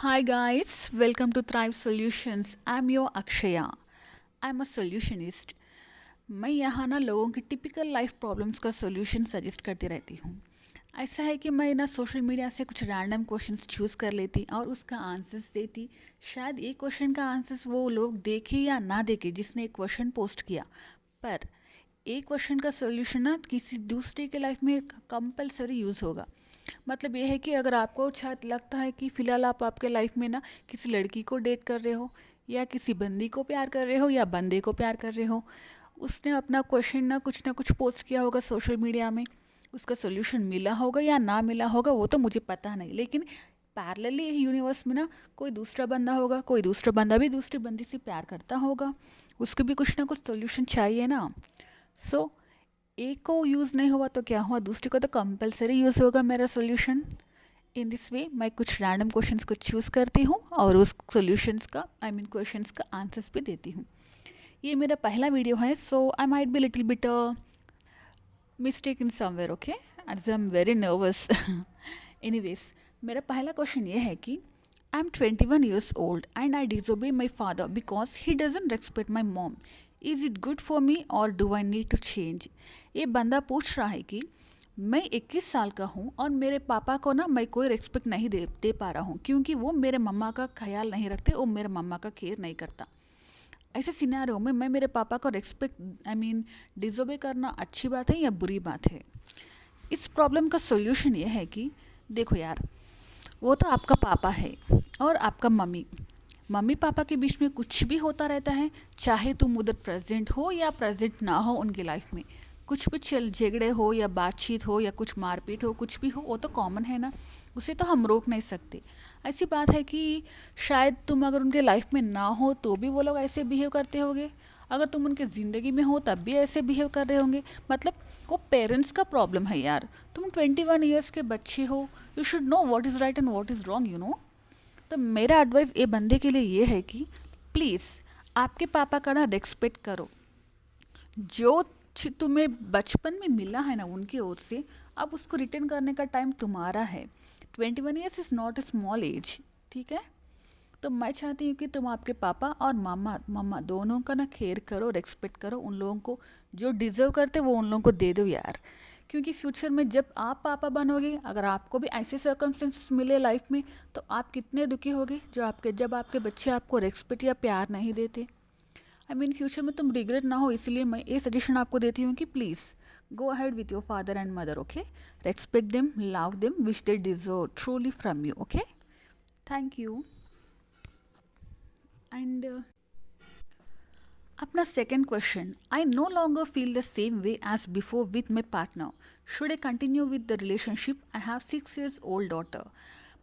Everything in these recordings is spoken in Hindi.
Hi guys, welcome to Thrive Solutions. I'm your Akshaya. I'm a solutionist. मैं यहाँ ना लोगों की टिपिकल लाइफ प्रॉब्लम्स का सोल्यूशन सजेस्ट करती रहती हूँ। ऐसा है कि मैं ना सोशल मीडिया से कुछ रैंडम क्वेश्चंस चूज़ कर लेती और उसका आंसर्स देती। शायद एक क्वेश्चन का आंसर्स वो लोग देखे या ना देखे जिसने एक क्वेश्चन पोस्ट किया, पर एक क्वेश्चन का सोल्यूशन ना किसी दूसरे के लाइफ में कंपलसरी यूज़ होगा। मतलब ये है कि अगर आपको शायद लगता है कि फ़िलहाल आप आपके लाइफ में ना किसी लड़की को डेट कर रहे हो या किसी बंदी को प्यार कर रहे हो या बंदे को प्यार कर रहे हो, उसने अपना क्वेश्चन ना कुछ पोस्ट किया होगा सोशल मीडिया में, उसका सोल्यूशन मिला होगा या ना मिला होगा वो तो मुझे पता नहीं, लेकिन पैरेलली यूनिवर्स में ना कोई दूसरा बंदा होगा, कोई दूसरा बंदा भी दूसरी बंदी से प्यार करता होगा, उसको भी कुछ ना कुछ सोल्यूशन चाहिए ना। सो एक को यूज़ नहीं हुआ तो क्या हुआ, दूसरे को तो कंपलसरी यूज़ होगा मेरा सोल्यूशन। इन दिस वे मैं कुछ रैंडम क्वेश्चंस को चूज़ करती हूँ और उस सॉल्यूशंस का क्वेश्चंस का आंसर्स भी देती हूँ। ये मेरा पहला वीडियो है, so I might be little bit mistake in somewhere, okay, as I am very nervous. Anyways, मेरा पहला क्वेश्चन ये है कि I am 21 years old and I disobey my father because he doesn't respect my mom. Is it good for me or do I need to change? ये बंदा पूछ रहा है कि मैं 21 साल का हूँ और मेरे पापा को ना मैं कोई रिस्पेक्ट नहीं दे पा रहा हूँ क्योंकि वो मेरे मम्मा का ख्याल नहीं रखते, वो मेरे मम्मा का केयर नहीं करता। ऐसे सिनेरियो में मैं मेरे पापा को रिस्पेक्ट डिजोबे करना अच्छी बात है या बुरी बात है? इस प्रॉब्लम का सोल्यूशन ये है कि देखो यार, वो तो आपका पापा है और आपका मम्मी मम्मी पापा के बीच में कुछ भी होता रहता है, चाहे तुम उधर प्रेजेंट हो या प्रेजेंट ना हो उनकी लाइफ में, कुछ भी चल झगड़े हो या बातचीत हो या कुछ मारपीट हो, कुछ भी हो, वो तो कॉमन है ना, उसे तो हम रोक नहीं सकते। ऐसी बात है कि शायद तुम अगर उनके लाइफ में ना हो तो भी वो लोग ऐसे बिहेव करते होंगे, अगर तुम उनके ज़िंदगी में हो तब भी ऐसे बिहेव कर रहे होंगे। मतलब वो पेरेंट्स का प्रॉब्लम है यार। तुम 21 years के बच्चे हो, you should know what is right and what is wrong, you know. तो मेरा एडवाइस ये बंदे के लिए ये है कि प्लीज़ आपके पापा का ना रिस्पेक्ट करो। जो तुम्हें बचपन में मिला है ना उनकी ओर से, अब उसको रिटर्न करने का टाइम तुम्हारा है। 21 years is not a small age, ठीक है। तो मैं चाहती हूँ कि तुम आपके पापा और मामा मम्मा दोनों का ना केयर करो, रेस्पेक्ट करो, उन लोगों को जो डिज़र्व करते वो उन लोगों को दे दो यार। क्योंकि फ्यूचर में जब आप पापा बनोगे, अगर आपको भी ऐसे सर्कमस्टेंसेस मिले लाइफ में, तो आप कितने दुखी होगे जब आपके बच्चे आपको रेस्पेक्ट या प्यार नहीं देते। फ्यूचर में तुम रिग्रेट ना हो, इसलिए मैं ये सजेशन आपको देती हूँ कि please go ahead with your father and mother, okay. Respect them, love them, which they deserve truly from you, okay. Thank you. And अपना second question, I no longer feel the same way as before with my partner, should I continue with the relationship, I have 6 years old daughter.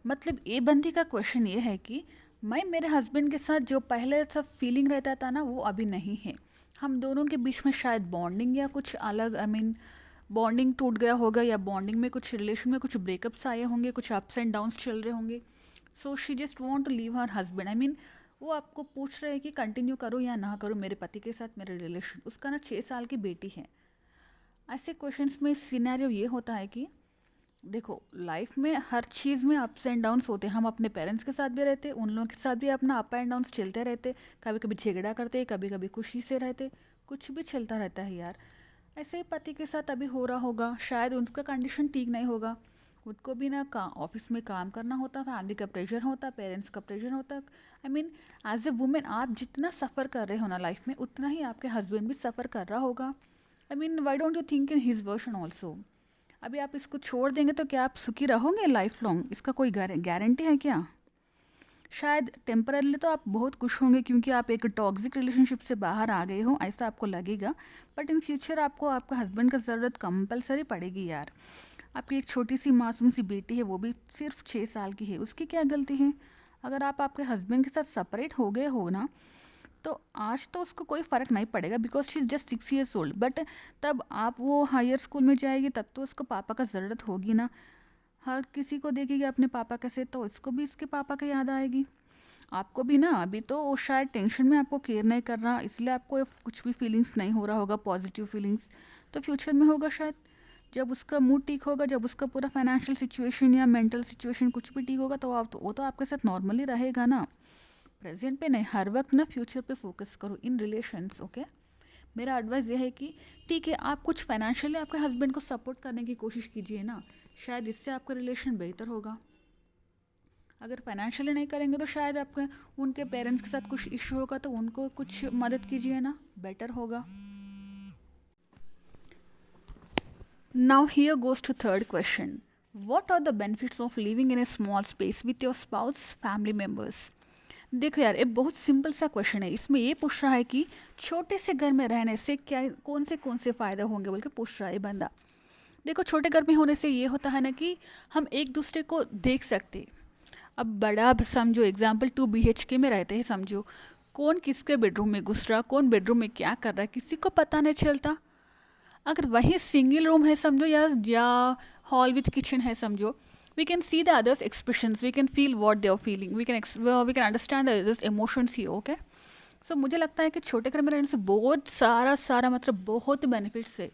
मतलब ये बंदी का क्वेश्चन ये है कि मैं मेरे हस्बैंड के साथ जो पहले सब फीलिंग रहता था ना वो अभी नहीं है। हम दोनों के बीच में शायद बॉन्डिंग या कुछ अलग बॉन्डिंग टूट गया होगा, या बॉन्डिंग में कुछ रिलेशन में कुछ ब्रेकअप्स आए होंगे, कुछ अप्स एंड डाउन्स चल रहे होंगे। So she just want to leave her husband. वो आपको पूछ रहे हैं कि कंटिन्यू करो या ना करो मेरे पति के साथ मेरे रिलेशन। उसका ना 6 साल की बेटी है। ऐसे क्वेश्चंस में सिनेरियो ये होता है कि देखो, लाइफ में हर चीज़ में अप्स एंड डाउन्स होते हैं। हम अपने पेरेंट्स के साथ भी रहते, उन लोगों के साथ भी अपना अप एंड डाउन्स चलते रहते, कभी कभी झगड़ा करते, कभी कभी खुशी से रहते, कुछ भी चलता रहता है यार। ऐसे ही पति के साथ अभी हो रहा होगा, शायद उनका कंडीशन ठीक नहीं होगा, उनको भी ना ऑफिस में काम करना होता, फैमिली का प्रेशर होता, पेरेंट्स का प्रेशर होता। एज ए वुमेन आप जितना सफ़र कर रहे हो ना लाइफ में, उतना ही आपके हस्बैंड भी सफ़र कर रहा होगा। Why don't you think in his version also. अभी आप इसको छोड़ देंगे तो क्या आप सुखी रहोगे लाइफ लॉन्ग? इसका कोई गारंटी है क्या? शायद टेम्परली तो आप बहुत खुश होंगे क्योंकि आप एक टॉक्सिक रिलेशनशिप से बाहर आ गए हो, ऐसा आपको लगेगा। बट इन फ्यूचर आपको आपका हस्बैंड का ज़रूरत कंपलसरी पड़ेगी यार। आपकी एक छोटी सी मासूम सी बेटी है, वो भी सिर्फ 6 साल की है, उसकी क्या गलती है? अगर आप आपके हस्बैंड के साथ सेपरेट हो गए हो ना, तो आज तो उसको कोई फ़र्क नहीं पड़ेगा because she is just 6 years old. But तब आप वो हायर स्कूल में जाएगी तब तो उसको पापा का ज़रूरत होगी ना। हर किसी को देखेगी अपने पापा कैसे, तो इसको भी इसके पापा की याद आएगी। आपको भी ना, अभी तो वो शायद टेंशन में आपको केयर नहीं कर रहा, इसलिए आपको कुछ भी फीलिंग्स नहीं हो रहा होगा, पॉजिटिव फीलिंग्स तो फ्यूचर में होगा शायद। जब उसका मूड ठीक होगा, जब उसका पूरा फाइनेंशियल सिचुएशन या मेंटल सिचुएशन कुछ भी ठीक होगा, तो वो तो आपके साथ नॉर्मली रहेगा ना। प्रेजेंट पे नहीं, हर वक्त ना फ्यूचर पे फोकस करो इन रिलेशंस, ओके। मेरा एडवाइस ये है कि ठीक है, आप कुछ फाइनेंशियली आपके हस्बैंड को सपोर्ट करने की कोशिश कीजिए ना, शायद इससे आपका रिलेशन बेहतर होगा। अगर फाइनेंशियली नहीं करेंगे तो शायद आपके उनके पेरेंट्स के साथ कुछ इश्यू होगा, तो उनको कुछ मदद कीजिए ना, बेटर होगा। Now here goes to third question, what are the benefits of living in a small space with your spouse family members. देखो यार, ये बहुत सिंपल सा क्वेश्चन है। इसमें ये पूछ रहा है कि छोटे से घर में रहने से क्या कौन से फ़ायदे होंगे बोल के पूछ रहा है बंदा। देखो, छोटे घर में होने से ये होता है ना कि हम एक दूसरे को देख सकते। अब बड़ा, अब समझो एग्जाम्पल 2 BHK में रहते हैं, समझो कौन किसके बेडरूम में घुस रहा, कौन बेडरूम में क्या कर रहा है, किसी को पता नहीं चलता। अगर वही सिंगल रूम है समझो, या हॉल विथ किचन है समझो, we can see the others expressions, we can feel what they are feeling, we can understand the others emotions here, okay। so मुझे लगता है कि छोटे घर में रहने से बहुत सारा मतलब बहुत बेनिफिट्स है।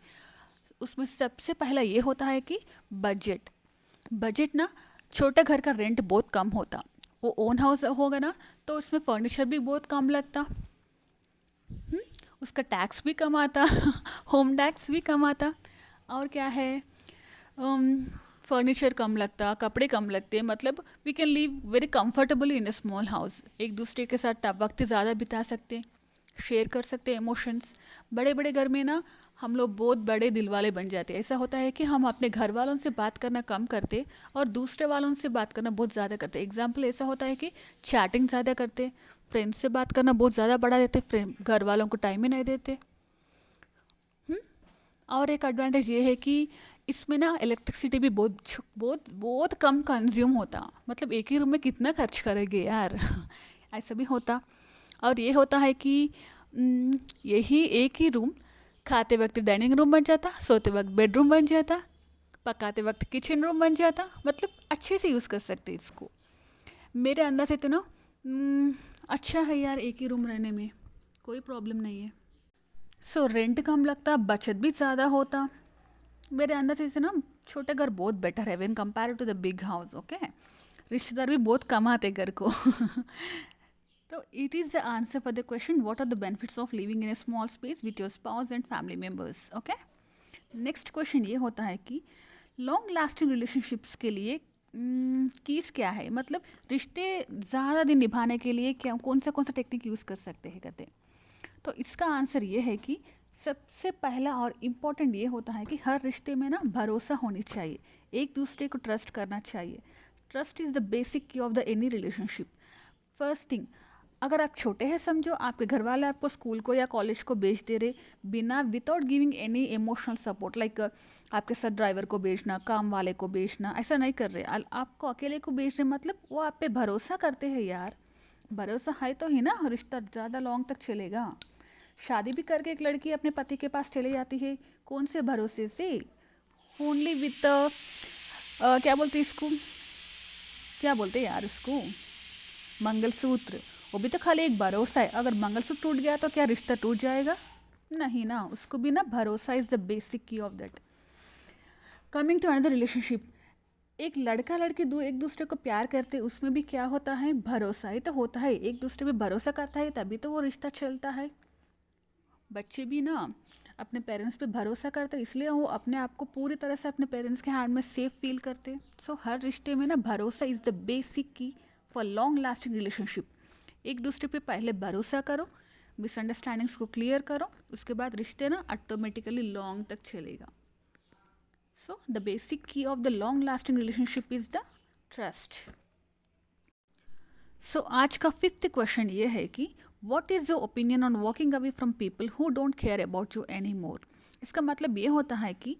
उसमें सबसे पहला ये होता है कि बजट ना, छोटे घर का रेंट बहुत कम होता। वो ओन हाउस होगा ना, तो उसमें फर्नीचर भी बहुत कम लगता। उसका टैक्स भी कम आता होम टैक्स भी कम आता। और क्या है, फर्नीचर कम लगता, कपड़े कम लगते, मतलब we can live very comfortably in a small house. एक दूसरे के साथ वक्त ज़्यादा बिता सकते, शेयर कर सकते इमोशंस। बड़े बड़े घर में ना हम लोग बहुत बड़े दिल वाले बन जाते हैं। ऐसा होता है कि हम अपने घर वालों से बात करना कम करते और दूसरे वालों से बात करना बहुत ज़्यादा करते। एग्जाम्पल ऐसा होता है कि चैटिंग ज़्यादा करते, फ्रेंड्स से बात करना बहुत ज़्यादा बढ़ा देते, घर वालों को टाइम ही नहीं देते। और एक एडवांटेज ये है कि इसमें ना इलेक्ट्रिसिटी भी बहुत कम कंज्यूम होता। मतलब एक ही रूम में कितना खर्च करेंगे यार ऐसा भी होता। और ये होता है कि यही एक ही रूम खाते वक्त डाइनिंग रूम बन जाता, सोते वक्त बेडरूम बन जाता, पकाते वक्त किचन रूम बन जाता। मतलब अच्छे से यूज़ कर सकते इसको। मेरे अंदर से तो ना अच्छा है यार, एक ही रूम रहने में कोई प्रॉब्लम नहीं है। सो रेंट कम लगता, बचत भी ज़्यादा होता। मेरे अंदर से ना छोटे घर बहुत बेटर है when compare to the big house, okay. रिश्तेदार भी बहुत कम आते घर को तो it is the answer for the question, what are the benefits of living in a small space with your spouse and family members, okay. Next question ये होता है कि लॉन्ग लास्टिंग रिलेशनशिप्स के लिए कीज़ क्या है, मतलब रिश्ते ज़्यादा दिन निभाने के लिए क्या कौन सा टेक्निक यूज़ कर सकते हैं कहते। तो इसका आंसर ये है कि सबसे पहला और इम्पॉर्टेंट ये होता है कि हर रिश्ते में ना भरोसा होनी चाहिए, एक दूसरे को ट्रस्ट करना चाहिए। Trust is the basic key of the any relationship. First thing, अगर आप छोटे हैं समझो, आपके घर वाले आपको स्कूल को या कॉलेज को भेज दे रहे बिना without giving any emotional support, like आपके साथ ड्राइवर को भेजना, काम वाले को भेजना, ऐसा नहीं कर रहे, आपको अकेले को भेज रहे, मतलब वो आप पे भरोसा करते हैं यार। भरोसा है तो ही ना रिश्ता ज़्यादा लॉन्ग तक चलेगा। शादी भी करके एक लड़की अपने पति के पास चली जाती है, कौन से भरोसे से, ओनली विथ क्या बोलते इसको, क्या बोलते यार इसको, मंगलसूत्र। वो भी तो खाली एक भरोसा है। अगर मंगलसूत्र टूट गया तो क्या रिश्ता टूट जाएगा? नहीं ना, उसको भी ना भरोसा is the basic key of that. Coming to another relationship, एक लड़का लड़की एक दूसरे को प्यार करते, उसमें भी क्या होता है, भरोसा ही तो होता है। एक दूसरे पे भरोसा करता है तभी तो वो रिश्ता चलता है। बच्चे भी ना अपने पेरेंट्स पे भरोसा करते, इसलिए वो अपने आप को पूरी तरह से अपने पेरेंट्स के हैंड में सेफ फील करते। सो हर रिश्ते में ना भरोसा इज़ द बेसिक की फॉर लॉन्ग लास्टिंग रिलेशनशिप। एक दूसरे पे पहले भरोसा करो, मिसअंडरस्टैंडिंग्स को क्लियर करो, उसके बाद रिश्ते ना ऑटोमेटिकली लॉन्ग तक चलेगा। So the basic key of the long lasting relationship is the trust. So आज का फिफ्थ क्वेश्चन ये है कि what is your opinion on walking away from people who don't care about you any more. इसका मतलब ये होता है कि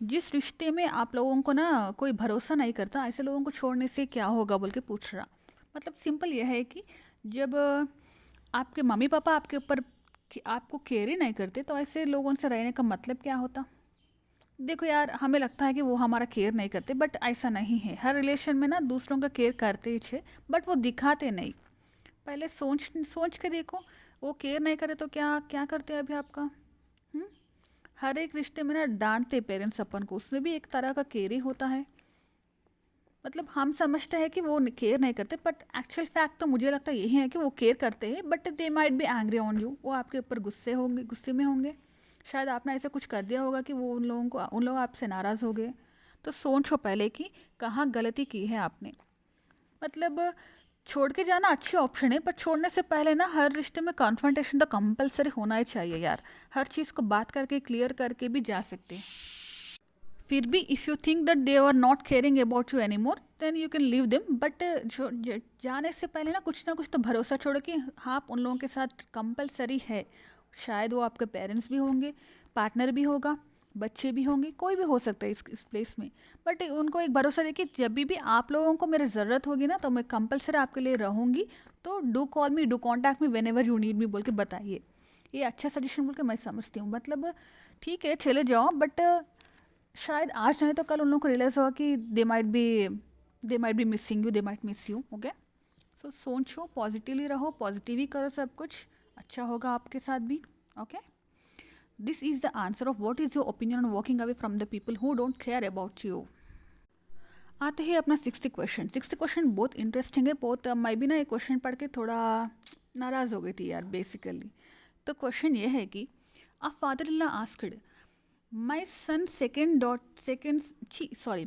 जिस रिश्ते में आप लोगों को ना कोई भरोसा नहीं करता, ऐसे लोगों को छोड़ने से क्या होगा बोल के पूछ रहा। मतलब सिंपल यह है कि जब आपके मम्मी पापा आपके ऊपर आपको केयर ही नहीं करते, तो ऐसे लोगों से रहने का मतलब क्या होता। देखो यार, हमें लगता है कि वो हमारा केयर नहीं करते, बट ऐसा नहीं है। हर रिलेशन में ना दूसरों का केयर करते ही छे, बट वो दिखाते नहीं। पहले सोच सोच के देखो, वो केयर नहीं करे तो क्या क्या करते हैं अभी आपका। हर एक रिश्ते में ना डांटते पेरेंट्स अपन को, उसमें भी एक तरह का केयर ही होता है। मतलब हम समझते हैं कि वो केयर नहीं करते, बट एक्चुअल फैक्ट तो मुझे लगता है यही है कि वो केयर करते हैं, but they might be angry on you, वो आपके ऊपर गुस्से में होंगे। शायद आपने ऐसा कुछ कर दिया होगा कि वो उन लोग आपसे नाराज़ हो गए। तो सोचो पहले कि कहाँ गलती की है आपने। मतलब छोड़ के जाना अच्छी ऑप्शन है, पर छोड़ने से पहले ना हर रिश्ते में कॉन्फ्रंटेशन तो कंपलसरी होना ही चाहिए यार। हर चीज़ को बात करके क्लियर करके भी जा सकते हैं। फिर भी if you think that they are not caring about you any more, then you can leave them. But जाने से पहले ना कुछ तो भरोसा छोड़ो कि हाँ, आप उन लोगों के साथ कंपलसरी है। शायद वो आपके पेरेंट्स भी होंगे, पार्टनर भी होगा, बच्चे भी होंगे, कोई भी हो सकता है इस प्लेस में। बट उनको एक भरोसा देखिए, जब भी आप लोगों को मेरी ज़रूरत होगी ना, तो मैं कंपलसरी आपके लिए रहूँगी। तो do call me, do contact me when ever you need me बोल के बताइए। ये अच्छा सजेशन बोल के मैं समझती हूँ। मतलब ठीक है चले जाओ, बट शायद आज नहीं तो कल उन लोगों को रियलाइज़ होगा कि they might be missing you, they might miss you. Okay, so सोचो, पॉजिटिवली रहो, पॉजिटिव ही करो, सब कुछ अच्छा होगा आपके साथ भी। Okay, this is the answer of what is your opinion on walking away from the people who don't care about you. आते ही अपना सिक्स्थ क्वेश्चन बहुत इंटरेस्टिंग है। बहुत मैं भी ना ये क्वेश्चन पढ़ के थोड़ा नाराज़ हो गई थी यार बेसिकली। तो क्वेश्चन ये है कि a father in law asked, my son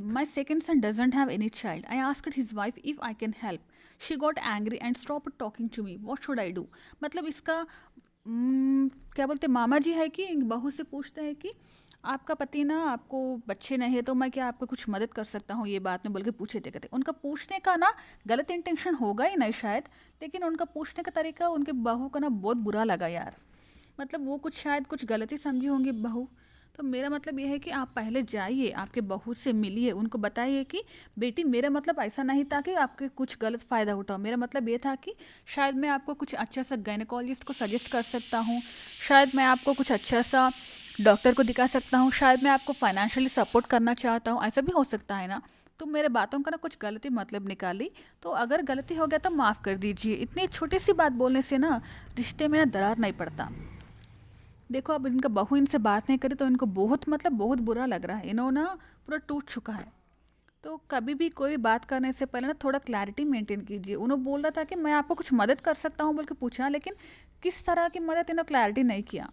my second son doesn't have any child. I asked his wife if I can help. She got angry and stopped talking to me. What should I do? मतलब इसका क्या बोलते, मामा जी है कि बहू से पूछते हैं कि आपका पति ना, आपको बच्चे नहीं है तो मैं क्या आपको कुछ मदद कर सकता हूँ, ये बात में बोल के पूछे थे। कहते उनका पूछने का ना गलत इंटेंशन होगा ही नहीं शायद, लेकिन उनका पूछने का तरीका उनके बहू का ना बहुत बुरा लगा यार। मतलब वो शायद कुछ गलती समझी होंगी बहू। तो मेरा मतलब ये है कि आप पहले जाइए, आपके बहू से मिलिए, उनको बताइए कि बेटी मेरा मतलब ऐसा नहीं था कि आपके कुछ गलत फ़ायदा उठाओ। मेरा मतलब ये था कि शायद मैं आपको कुछ अच्छा सा गायनेकोलॉजिस्ट को सजेस्ट कर सकता हूँ, शायद मैं आपको कुछ अच्छा सा डॉक्टर को दिखा सकता हूँ, शायद मैं आपको फाइनेंशियली सपोर्ट करना चाहता हूँ, ऐसा भी हो सकता है ना। तो मेरे बातों का ना कुछ गलती मतलब निकाली, तो अगर गलती हो गया तो माफ़ कर दीजिए। इतनी छोटी सी बात बोलने से ना रिश्ते में ना दरार नहीं पड़ता। देखो अब इनका बहू इनसे बात नहीं करे तो इनको बहुत बुरा लग रहा है, इन्होंने ना पूरा टूट चुका है। तो कभी भी कोई बात करने से पहले ना थोड़ा क्लैरिटी मेंटेन कीजिए। उन्होंने बोल रहा था कि मैं आपको कुछ मदद कर सकता हूँ बोल के पूछा, लेकिन किस तरह की मदद इन्होंने क्लैरिटी नहीं किया।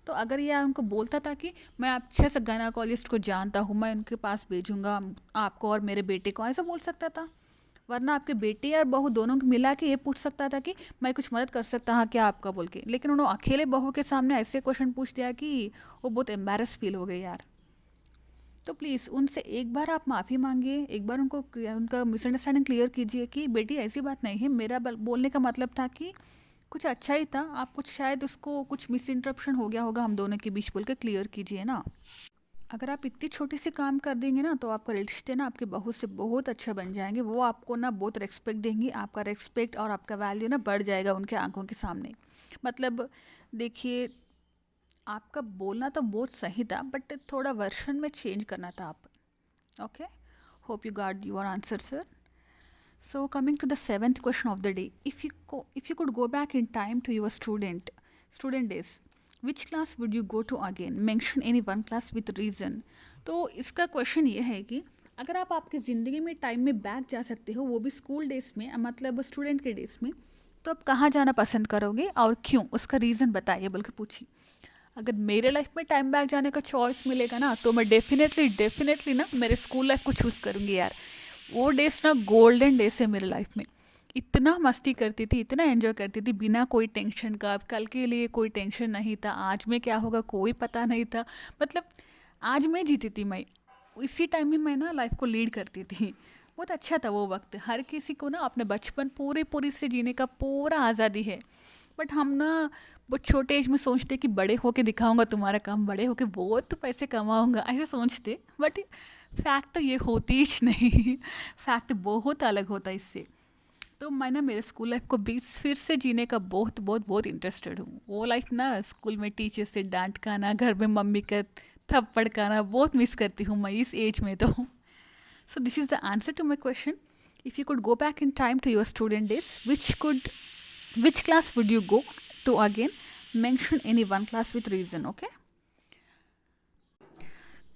तो अगर ये उनको बोलता था कि मैं अच्छे से गायनाकोलॉजिस्ट को जानता हूँ, मैं उनके पास भेजूंगा आपको और मेरे बेटे को, ऐसा बोल सकता था। वरना आपके बेटे और बहू दोनों को मिला के ये पूछ सकता था कि मैं कुछ मदद कर सकता हाँ क्या आपका बोल के। लेकिन उन्होंने अकेले बहू के सामने ऐसे क्वेश्चन पूछ दिया कि वो बहुत एम्बेरस फील हो गए यार। तो प्लीज़ उनसे एक बार आप माफ़ी मांगिए, एक बार उनको उनका मिसअंडरस्टैंडिंग क्लियर कीजिए कि बेटी ऐसी बात नहीं है, मेरा बोलने का मतलब था कि कुछ अच्छा ही था, आप कुछ शायद उसको कुछ मिस इंटरप्शन हो गया होगा हम दोनों के बीच बोल के क्लियर कीजिए ना। अगर आप इतनी छोटी सी काम कर देंगे ना तो आपका रिश्ते ना आपके बहू से बहुत अच्छा बन जाएंगे। वो आपको ना बहुत रेस्पेक्ट देंगी, आपका रेस्पेक्ट और आपका वैल्यू ना बढ़ जाएगा उनके आंखों के सामने। मतलब देखिए, आपका बोलना तो बहुत सही था, बट थोड़ा वर्शन में चेंज करना था आप। Okay, hope you got your answer sir. So coming to the seventh question of the day, if you could go back in time to your student days, which class would you go to again? Mention any one class with reason. तो इसका क्वेश्चन ये है कि अगर आप आपकी ज़िंदगी में टाइम में बैक जा सकते हो, वो भी स्कूल डेज में, मतलब स्टूडेंट के डेज में, तो आप कहाँ जाना पसंद करोगे और क्यों, उसका रीज़न बताइए बोल के पूछिए। अगर मेरे लाइफ में टाइम बैक जाने का चॉइस मिलेगा ना, तो मैं डेफिनेटली ना मेरे स्कूल लाइफ को चूज़ करूँगी यार। वो डेज ना गोल्डन डेज है मेरे लाइफ में। इतना मस्ती करती थी, इतना एंजॉय करती थी, बिना कोई टेंशन का। अब कल के लिए कोई टेंशन नहीं था, आज में क्या होगा कोई पता नहीं था। मतलब आज मैं जीती थी, मैं इसी टाइम में मैं ना लाइफ को लीड करती थी। बहुत अच्छा था वो वक्त। हर किसी को ना अपने बचपन पूरी से जीने का पूरा आज़ादी है। बट हम ना बहुत छोटे एज में सोचते कि बड़े होके दिखाऊंगा तुम्हारा काम, बड़े होके बहुत पैसे कमाऊंगा, ऐसे सोचते। बट फैक्ट तो ये होती ही नहीं। फैक्ट बहुत अलग होता है इससे। तो मैं ना मेरे स्कूल लाइफ को भी फिर से जीने का बहुत इंटरेस्टेड हूँ। वो लाइफ ना स्कूल में टीचर से डांट खाना, घर में मम्मी का थप्पड़ खाना बहुत मिस करती हूँ मैं इस एज में तो। So this is the answer to my question. If you could go back in time to your student days, which class would you go to again? Mention any one class with reason. Okay.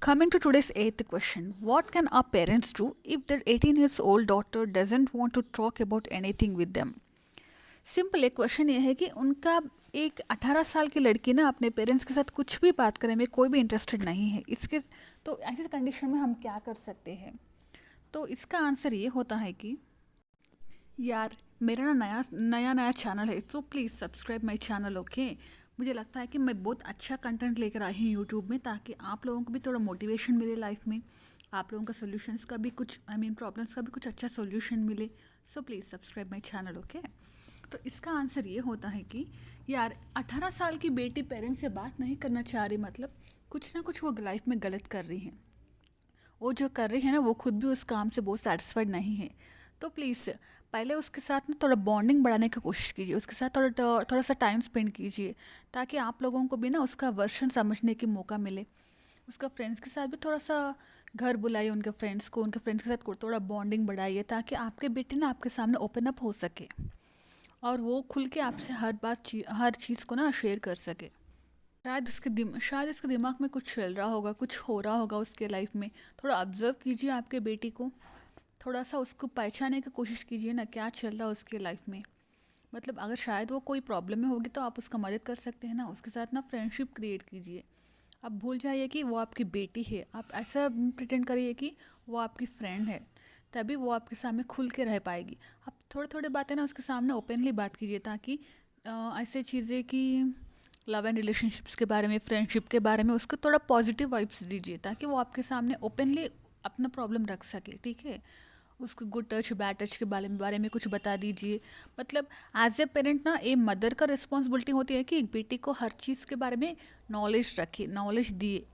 Coming to today's eighth question, what can our parents do if their 18 years old daughter doesn't want to talk about anything with them? Simple एक क्वेश्चन ये है कि उनका एक 18 साल की लड़की ना अपने पेरेंट्स के साथ कुछ भी बात करने में कोई भी इंटरेस्टेड नहीं है इसके, तो ऐसी कंडीशन में हम क्या कर सकते हैं? तो इसका आंसर ये होता है कि यार मेरा ना नया नया चैनल है, तो please subscribe my channel, okay. मुझे लगता है कि मैं बहुत अच्छा कंटेंट लेकर आई हूँ यूट्यूब में, ताकि आप लोगों को भी थोड़ा मोटिवेशन मिले लाइफ में, आप लोगों का सोल्यूशंस का भी कुछ प्रॉब्लम्स का भी कुछ अच्छा सोल्यूशन मिले। So please subscribe my channel, okay. तो इसका आंसर ये होता है कि यार 18 साल की बेटी पेरेंट्स से बात नहीं करना चाह रही, मतलब कुछ ना कुछ वो लाइफ में गलत कर रही है। वो जो कर रही है ना, वो खुद भी उस काम से बहुत सेटिस्फाइड नहीं है। तो प्लीज़ पहले उसके साथ ना थोड़ा बॉन्डिंग बढ़ाने की कोशिश कीजिए, उसके साथ थोड़ा सा टाइम स्पेंड कीजिए, ताकि आप लोगों को भी ना उसका वर्शन समझने की मौका मिले। उसका फ्रेंड्स के साथ भी थोड़ा सा घर बुलाइए, उनके फ्रेंड्स को, उनके फ्रेंड्स के साथ थोड़ा बॉन्डिंग बढ़ाइए, ताकि आपके बेटे ना आपके सामने ओपन अप हो सके और वो खुल के आपसे हर चीज़ को ना शेयर कर सके। शायद इसके दिमाग में कुछ चल रहा होगा, कुछ हो रहा होगा उसके लाइफ में। थोड़ा ऑब्जर्व कीजिए आपके बेटी को, थोड़ा सा उसको पहचानने की कोशिश कीजिए ना, क्या चल रहा है उसके लाइफ में। मतलब अगर शायद वो कोई प्रॉब्लम में होगी तो आप उसका मदद कर सकते हैं ना, उसके साथ ना फ्रेंडशिप क्रिएट कीजिए। आप भूल जाइए कि वो आपकी बेटी है, आप ऐसा प्रिटेंड करिए कि वो आपकी फ्रेंड है, तभी वो आपके सामने खुल के रह पाएगी। आप थोड़े थोड़े बातें ना उसके सामने ओपनली बात कीजिए, ताकि ऐसे चीज़ें कि लव एंड रिलेशनशिप्स के बारे में, फ्रेंडशिप के बारे में उसको थोड़ा पॉजिटिव वाइब्स दीजिए, ताकि वो आपके सामने ओपनली अपना प्रॉब्लम रख सके, ठीक है। उसको गुड टच बैड टच के बारे में कुछ बता दीजिए। मतलब एज ए पेरेंट ना, ए मदर का रिस्पॉन्सिबिलिटी होती है कि एक बेटी को हर चीज़ के बारे में नॉलेज रखे, नॉलेज दिए।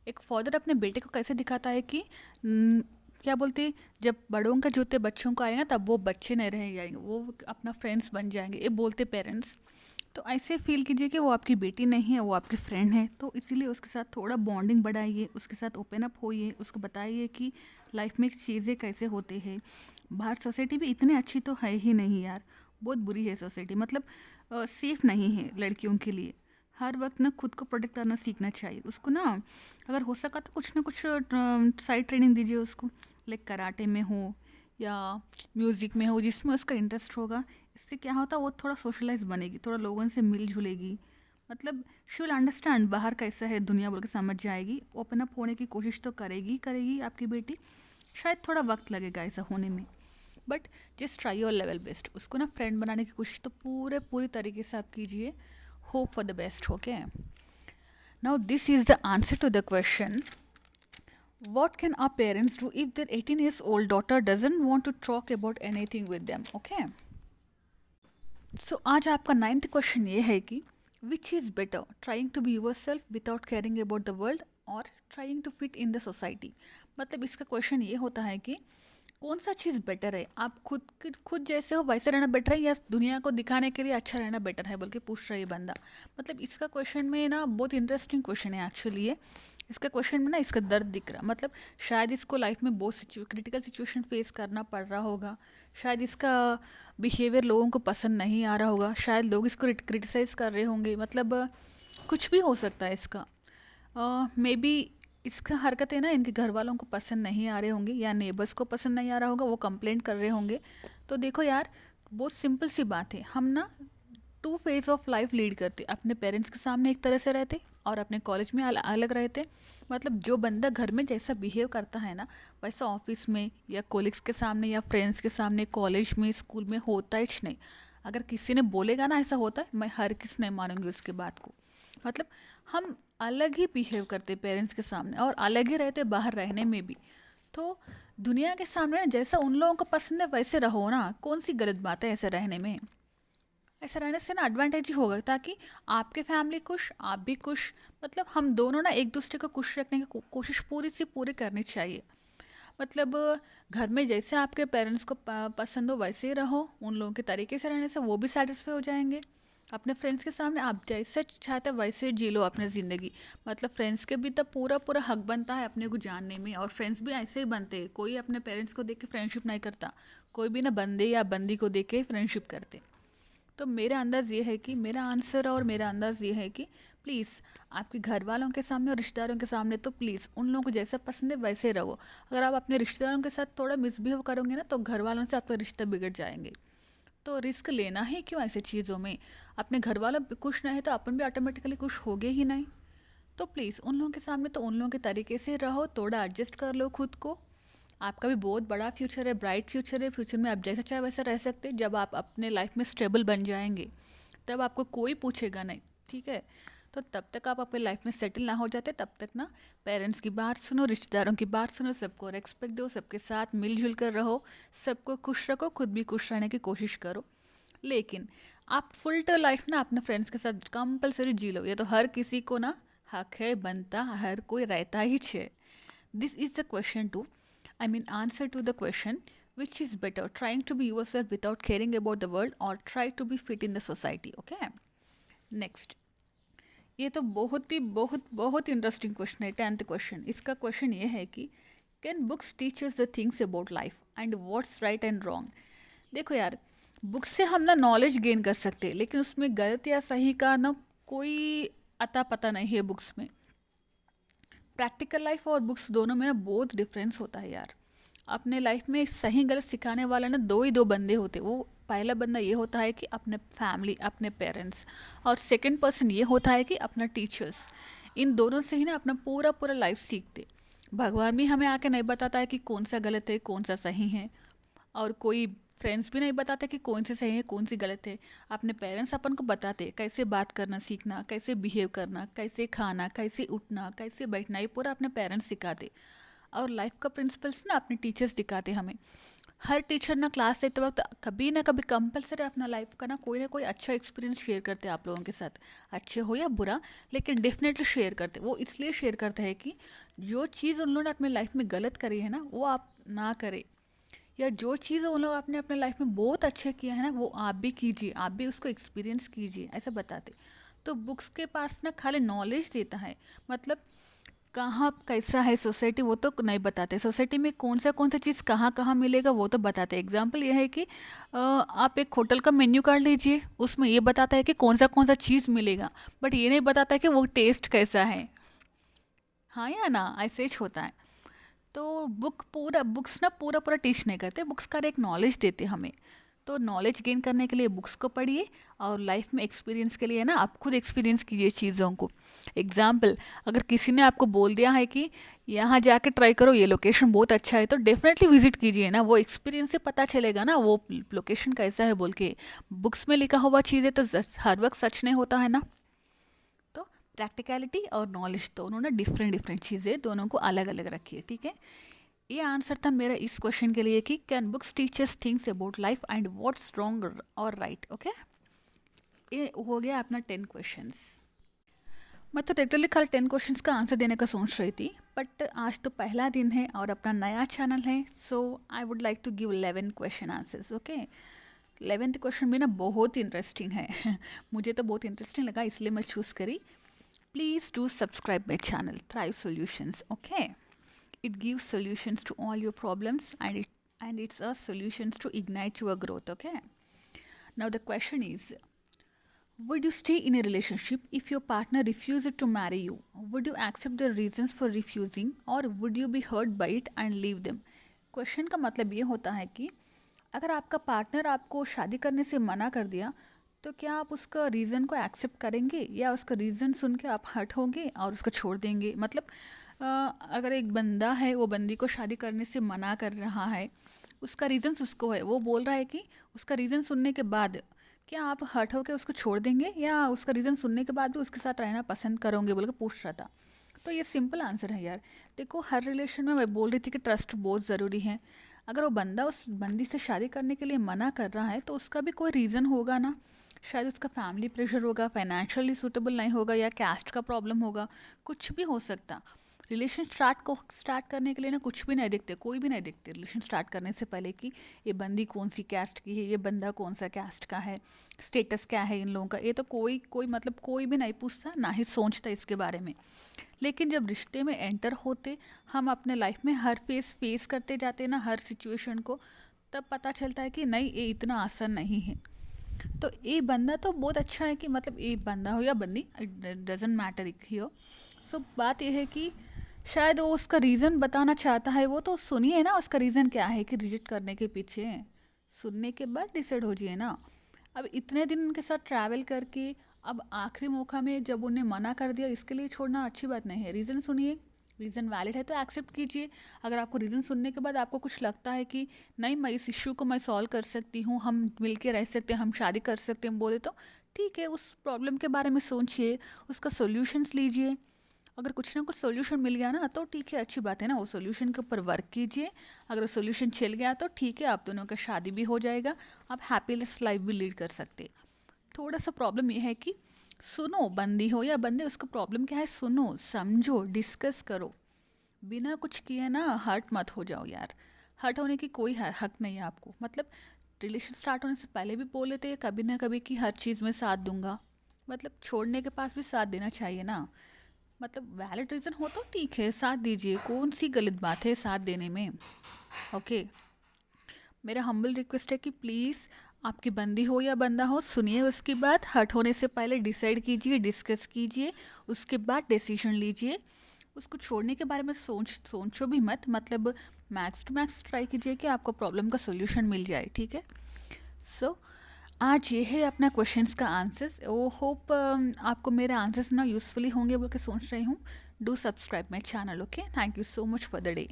एक फादर अपने बेटे को कैसे दिखाता है कि क्या बोलते, जब बड़ों का जूते बच्चों को आएगा तब वो बच्चे नहीं रह जाएंगे, वो अपना फ्रेंड्स बन जाएंगे, ये बोलते पेरेंट्स। तो ऐसे फील कीजिए कि वो आपकी बेटी नहीं है, वो आपकी फ्रेंड है। तो इसीलिए उसके साथ थोड़ा बॉन्डिंग बढ़ाइए, उसके साथ ओपन अप होइए, उसको बताइए कि लाइफ में चीज़ें कैसे होते हैं। बाहर सोसाइटी भी इतनी अच्छी तो है ही नहीं यार, बहुत बुरी है सोसाइटी। मतलब सेफ नहीं है लड़कियों के लिए। हर वक्त ना खुद को प्रोटेक्ट करना सीखना चाहिए उसको ना। अगर हो सका तो कुछ ना कुछ साइड ट्रेनिंग दीजिए उसको, लाइक कराटे में हो या म्यूज़िक में हो, जिसमें उसका इंटरेस्ट होगा। इससे क्या होता है, वो थोड़ा सोशलाइज बनेगी, थोड़ा लोगों से मिल जुलेगी। मतलब शी विल अंडरस्टैंड बाहर कैसा है दुनिया, बोल के समझ जाएगी। ओपन अप होने की कोशिश तो करेगी आपकी बेटी। शायद थोड़ा वक्त लगेगा ऐसा होने में, but just try your level best. उसको ना फ्रेंड बनाने की कोशिश तो पूरी तरीके से आप कीजिए। Hope for the best, okay. Now this is the answer to the question, what can our parents do if their 18 years old daughter doesn't want to talk about anything with them, okay? So आज आपका 9th क्वेश्चन ये है कि which is better, trying to be yourself without caring about the world or trying to fit in the society? मतलब इसका क्वेश्चन ये होता है कि कौन सा चीज़ बेटर है, आप खुद जैसे हो वैसे रहना बेटर है, या दुनिया को दिखाने के लिए अच्छा रहना बेटर है, बोल के पूछ रहा है बंदा। मतलब इसका क्वेश्चन में ना बहुत इंटरेस्टिंग क्वेश्चन है एक्चुअली ये। इसका क्वेश्चन में ना इसका दर्द दिख रहा, मतलब शायद इसको लाइफ में बहुत क्रिटिकल सिचुएशन फेस करना पड़ रहा होगा। शायद इसका बिहेवियर लोगों को पसंद नहीं आ रहा होगा, शायद लोग इसको क्रिटिसाइज़ कर रहे होंगे। मतलब कुछ भी हो सकता है इसका। मे बी इसका हरकतें ना इनके घर वालों को पसंद नहीं आ रहे होंगे, या नेबर्स को पसंद नहीं आ रहा होगा, वो कंप्लेंट कर रहे होंगे। तो देखो यार, बहुत सिंपल सी बात है, हम ना 2 फेज ऑफ लाइफ लीड करते। अपने पेरेंट्स के सामने एक तरह से रहते और अपने कॉलेज में अलग रहते। मतलब जो बंदा घर में जैसा बिहेव करता है ना, वैसा ऑफिस में या कोलिग्स के सामने या फ्रेंड्स के सामने, कॉलेज में, स्कूल में होता ही नहीं। अगर किसी ने बोलेगा ना ऐसा होता है, मैं हर किस नहीं मानूंगी उसके बात को। मतलब हम अलग ही बिहेव करते पेरेंट्स के सामने और अलग ही रहते बाहर रहने में भी। तो दुनिया के सामने ना जैसा उन लोगों को पसंद है वैसे रहो ना, कौन सी गलत बात है ऐसे रहने में। ऐसा रहने से ना एडवांटेज ही होगा, ताकि आपके फैमिली खुश, आप भी खुश। मतलब हम दोनों ना एक दूसरे को खुश रखने की कोशिश पूरी से पूरी करनी चाहिए। मतलब घर में जैसे आपके पेरेंट्स को पसंद हो वैसे ही रहो, उन लोगों के तरीके से रहने से वो भी सेटिस्फाई हो जाएंगे। अपने फ्रेंड्स के सामने आप जैसे चाहते हैं वैसे जी लो अपनी ज़िंदगी। मतलब फ्रेंड्स के भी तो पूरा हक बनता है अपने को जानने में, और फ्रेंड्स भी ऐसे ही बनते हैं। कोई अपने पेरेंट्स को देख के फ्रेंडशिप नहीं करता, कोई भी ना बंदे या बंदी को देख के फ्रेंडशिप करते। तो मेरा अंदाज़ ये है कि मेरा आंसर और मेरा अंदाज़ ये है कि प्लीज़ आपके घर वालों के सामने और रिश्तेदारों के सामने तो प्लीज़ उन लोगों को जैसा पसंद है वैसे रहो। अगर आप अपने रिश्तेदारों के साथ थोड़ा मिसबिहेव करोगे ना तो घर वालों से आपका रिश्ता बिगड़ जाएंगे। तो रिस्क लेना ही क्यों ऐसी चीज़ों में। अपने घर वालों भी खुश नहीं तो अपन भी ऑटोमेटिकली खुश होगे ही नहीं। तो प्लीज़ उन लोगों के सामने तो उन लोगों के तरीके से रहो, थोड़ा एडजस्ट कर लो खुद को। आपका भी बहुत बड़ा फ्यूचर है, ब्राइट फ्यूचर है। फ्यूचर में आप जैसा चाहे वैसा रह सकते हैं। जब आप अपने लाइफ में स्टेबल बन जाएंगे तब आपको कोई पूछेगा नहीं, ठीक है। तो तब तक आप अपने लाइफ में सेटल ना हो जाते तब तक ना पेरेंट्स की बात सुनो, रिश्तेदारों की बात सुनो, सबको रेस्पेक्ट दो, सबके साथ मिलजुल कर रहो, सबको खुश रखो, खुद भी खुश रहने की कोशिश करो। लेकिन आप फुल टू लाइफ ना अपने फ्रेंड्स के साथ कंपलसरी जी लो। ये तो हर किसी को ना हक है, बनता हर कोई रहता ही छे। This is the question to, I mean answer to the question, which is better, trying to be yourself without caring about the world or try to be fit in the society. Okay, next, ये तो बहुत ही बहुत बहुत इंटरेस्टिंग क्वेश्चन है, 10th क्वेश्चन। इसका क्वेश्चन ये है कि can books teach us the things about life and what's right and wrong. देखो यार, बुक्स से हम ना नॉलेज गेन कर सकते हैं, लेकिन उसमें गलत या सही का ना कोई अता पता नहीं है बुक्स में। प्रैक्टिकल लाइफ और बुक्स दोनों में ना बहुत डिफरेंस होता है यार। अपने लाइफ में सही गलत सिखाने वाला ना दो बंदे होते। वो पहला बंदा ये होता है कि अपने फैमिली, अपने पेरेंट्स, और सेकंड पर्सन ये होता है कि अपना टीचर्स। इन दोनों से ही ना अपना पूरा पूरा लाइफ सीखते। भगवान भी हमें आके नहीं बताता है कि कौन सा गलत है कौन सा सही है, और कोई फ्रेंड्स भी नहीं बताते कि कौन सी सही है कौन सी गलत है। अपने पेरेंट्स अपन को बताते कैसे बात करना सीखना, कैसे बिहेव करना, कैसे खाना, कैसे उठना, कैसे बैठना, ये पूरा अपने पेरेंट्स सिखाते। और लाइफ का प्रिंसिपल्स ना अपने टीचर्स दिखाते हमें। हर टीचर ना क्लास लेते वक्त कभी ना कभी कंपलसरी अपना लाइफ का ना कोई अच्छा एक्सपीरियंस शेयर करते हैं आप लोगों के साथ, अच्छे हो या बुरा, लेकिन डेफिनेटली शेयर करते। वो इसलिए शेयर करते हैं कि जो चीज़ उन लोगों ने अपने लाइफ में गलत करी है ना वो आप ना करें, या जो चीज़ उन लोग आपने अपने लाइफ में बहुत अच्छे किया है ना वो आप भी कीजिए, आप भी उसको एक्सपीरियंस कीजिए, ऐसा बताते। तो बुक्स के पास ना खाली नॉलेज देता है, मतलब कहाँ कैसा है सोसाइटी वो तो नहीं बताते। सोसाइटी में कौन सा चीज़ कहाँ कहाँ मिलेगा वो तो बताते। एग्जाम्पल ये है कि आप एक होटल का मेन्यू कार्ड लीजिए, उसमें ये बताता है कि कौन सा चीज़ मिलेगा, बट ये नहीं बताता है कि वो टेस्ट कैसा है। हाँ या ना, ऐसे ही होता है। तो बुक्स ना पूरा पूरा टीच नहीं करते, बुक्स का एक नॉलेज देते हमें। तो नॉलेज गेन करने के लिए बुक्स को पढ़िए, और लाइफ में एक्सपीरियंस के लिए ना आप खुद एक्सपीरियंस कीजिए चीज़ों को। एग्जाम्पल, अगर किसी ने आपको बोल दिया है कि यहाँ जाके ट्राई करो, ये लोकेशन बहुत अच्छा है, तो डेफिनेटली विजिट कीजिए ना, वो एक्सपीरियंस से पता चलेगा ना वो लोकेशन कैसा है बोल के। बुक्स में लिखा हुआ चीज़ है तो हर वक्त सच नहीं होता है ना। तो प्रैक्टिकलिटी और नॉलेज दोनों ना डिफरेंट डिफरेंट चीज़ें, दोनों को अलग अलग रखिए, ठीक है। ये आंसर था मेरा इस क्वेश्चन के लिए कि can books teach us things about life and what's wrong और राइट। ओके, ये हो गया अपना 10 क्वेश्चंस। मैं तो रेगुलरली खाली 10 क्वेश्चंस का आंसर देने का सोच रही थी, बट आज तो पहला दिन है और अपना नया चैनल है, so I would like to give 11 question answers. Okay, 11th question भी ना बहुत इंटरेस्टिंग है मुझे तो बहुत इंटरेस्टिंग लगा इसलिए मैं चूज़ करी। Please do subscribe my channel thrive solutions. Okay, it gives solutions to all your problems, and it's a solutions to ignite your growth. Okay, now the question is, would you stay in a relationship if your partner refused to marry you? Would you accept the reasons for refusing, or would you be hurt by it and leave them? Question का मतलब ये होता है कि अगर आपका पार्टनर आपको शादी करने से मना कर दिया तो क्या आप उसका रीज़न को एक्सेप्ट करेंगे, या उसका रीज़न सुन के आप हर्ट होंगे और उसको छोड़ देंगे। मतलब अगर एक बंदा है वो बंदी को शादी करने से मना कर रहा है, उसका रीज़न्स उसको है, वो बोल रहा है कि उसका रीज़न सुनने के बाद क्या आप हर्ट होकर उसको छोड़ देंगे, या उसका रीज़न सुनने के बाद भी उसके साथ रहना पसंद करोगे बोल के पूछ रहा था। तो ये सिंपल आंसर है यार। देखो, हर रिलेशन में मैं बोल रही थी कि ट्रस्ट बहुत ज़रूरी है। अगर वो बंदा उस बंदी से शादी करने के लिए मना कर रहा है तो उसका भी कोई रीज़न होगा ना। शायद उसका फैमिली प्रेशर होगा, फाइनेंशियली सूटेबल नहीं होगा, या कैस्ट का प्रॉब्लम होगा, कुछ भी हो सकता। रिलेशन स्टार्ट करने के लिए ना कुछ भी नहीं देखते, कोई भी नहीं देखते रिलेशन स्टार्ट करने से पहले कि ये बंदी कौन सी कैस्ट की है, ये बंदा कौन सा कैस्ट का है, स्टेटस क्या है इन लोगों का, ये तो कोई मतलब कोई भी नहीं पूछता, ना ही सोचता इसके बारे में। लेकिन जब रिश्ते में एंटर होते, हम अपने लाइफ में हर फेस करते जाते ना हर सिचुएशन को, तब पता चलता है कि नहीं, ये इतना आसान नहीं है। तो ये बंदा तो बहुत अच्छा है कि मतलब ये बंदा हो या बंदी, इट डजेंट मैटर हियर। सो बात ये है कि शायद वो उसका रीज़न बताना चाहता है, वो तो सुनिए ना उसका रीज़न क्या है कि रिजेक्ट करने के पीछे। सुनने के बाद डिसाइड हो जाइए ना। अब इतने दिन उनके साथ ट्रैवल करके अब आखिरी मौका में जब उन्हें मना कर दिया, इसके लिए छोड़ना अच्छी बात नहीं है। रीज़न सुनिए, रीज़न वैलिड है तो एक्सेप्ट कीजिए। अगर आपको रीज़न सुनने के बाद आपको कुछ लगता है कि नहीं, मैं इस इश्यू को मैं सॉल्व कर सकती हूँ, हम मिल के रह सकते हैं, हम शादी कर सकते हैं, बोले तो ठीक है, उस प्रॉब्लम के बारे में सोचिए, उसका सोल्यूशंस लीजिए। अगर कुछ ना कुछ सोल्यूशन मिल गया ना तो ठीक है, अच्छी बात है ना, वो सोल्यूशन के ऊपर वर्क कीजिए। अगर सोल्यूशन छिल गया तो ठीक है, आप दोनों का शादी भी हो जाएगा, आप हैप्पीलेस लाइफ भी लीड कर सकते। थोड़ा सा प्रॉब्लम ये है कि सुनो, बंदी हो या बंदे, उसका प्रॉब्लम क्या है, सुनो, समझो, डिस्कस करो। बिना कुछ किए ना हर्ट मत हो जाओ यार। हर्ट होने की कोई हक नहीं है आपको। मतलब रिलेशन स्टार्ट होने से पहले भी बोले थे कभी ना कभी कि हर चीज़ में साथ दूंगा, मतलब छोड़ने के पास भी साथ देना चाहिए ना। मतलब वैलिड रीज़न हो तो ठीक है, साथ दीजिए, कौन सी गलत बात है साथ देने में। ओके, मेरा हम्बल रिक्वेस्ट है कि प्लीज़, आपकी बंदी हो या बंदा हो, सुनिए उसकी बात, हर्ट होने से पहले डिसाइड कीजिए, डिस्कस कीजिए, उसके बाद डिसीजन लीजिए। उसको छोड़ने के बारे में सोचो भी मत, मतलब मैक्स टू मैक्स ट्राई कीजिए कि आपको प्रॉब्लम का सोल्यूशन मिल जाए, ठीक है। सो आज ये है अपना क्वेश्चंस का आंसर्स। ओ होप आपको मेरे आंसर्स ना यूज़फुली होंगे बोल के सोच रही हूँ। Do subscribe my channel, okay. Thank you so much for the day.